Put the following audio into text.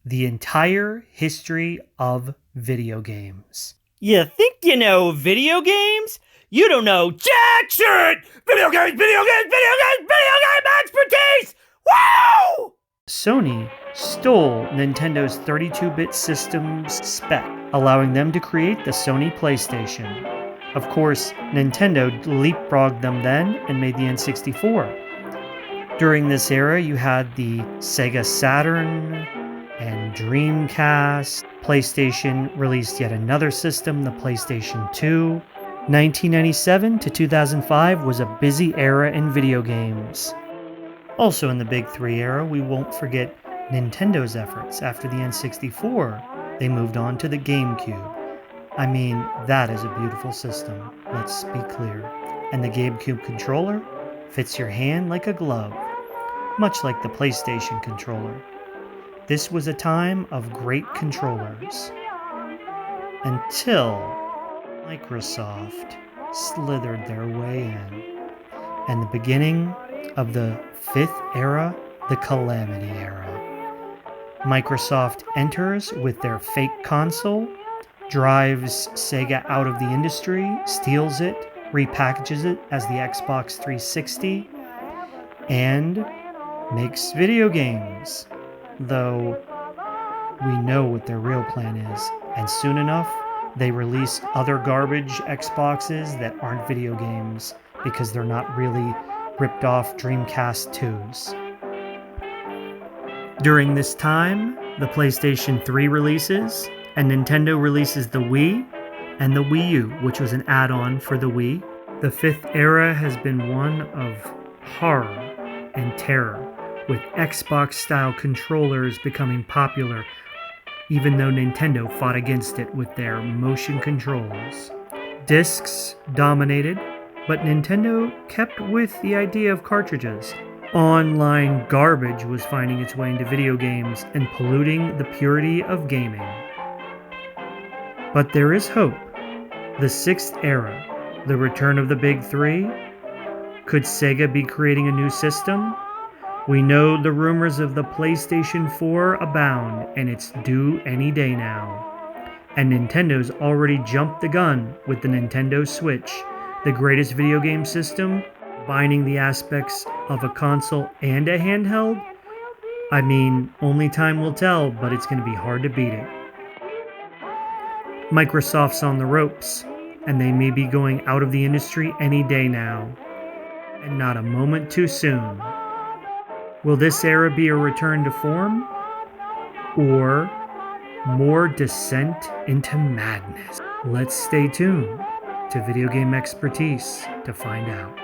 the entire history of video games. You think you know video games? You don't know jack shit! Video games, video games, video games, video game expertise! Woo! Sony stole Nintendo's 32-bit system's spec, allowing them to create the Sony PlayStation. Of course, Nintendo leapfrogged them then and made the N64. During this era, you had the Sega Saturn and Dreamcast. PlayStation released yet another system, the PlayStation 2. 1997 to 2005 was a busy era in video games. Also in the Big Three era, we won't forget Nintendo's efforts. After the N64, they moved on to the GameCube. I mean, that is a beautiful system, let's be clear. And the GameCube controller fits your hand like a glove, much like the PlayStation controller. This was a time of great controllers, until Microsoft slithered their way in, and the beginning of the fifth era, the Calamity era. Microsoft enters with their fake console, drives Sega out of the industry, steals it, repackages it as the Xbox 360, and makes video games. Though we know what their real plan is, and soon enough, they release other garbage Xboxes that aren't video games because they're not really ripped off Dreamcast 2s. During this time, the PlayStation 3 releases, and Nintendo releases the Wii and the Wii U, which was an add-on for the Wii. The fifth era has been one of horror and terror, with Xbox-style controllers becoming popular, even though Nintendo fought against it with their motion controls. Discs dominated, but Nintendo kept with the idea of cartridges. Online garbage was finding its way into video games and polluting the purity of gaming. But there is hope. The sixth era, the return of the Big Three. Could Sega be creating a new system? We know the rumors of the PlayStation 4 abound, and it's due any day now. And Nintendo's already jumped the gun with the Nintendo Switch, the greatest video game system, combining the aspects of a console and a handheld. I mean, only time will tell, but it's going to be hard to beat it. Microsoft's on the ropes, and they may be going out of the industry any day now. And not a moment too soon. Will this era be a return to form? Or more descent into madness? Let's stay tuned to Video Game Expertise to find out.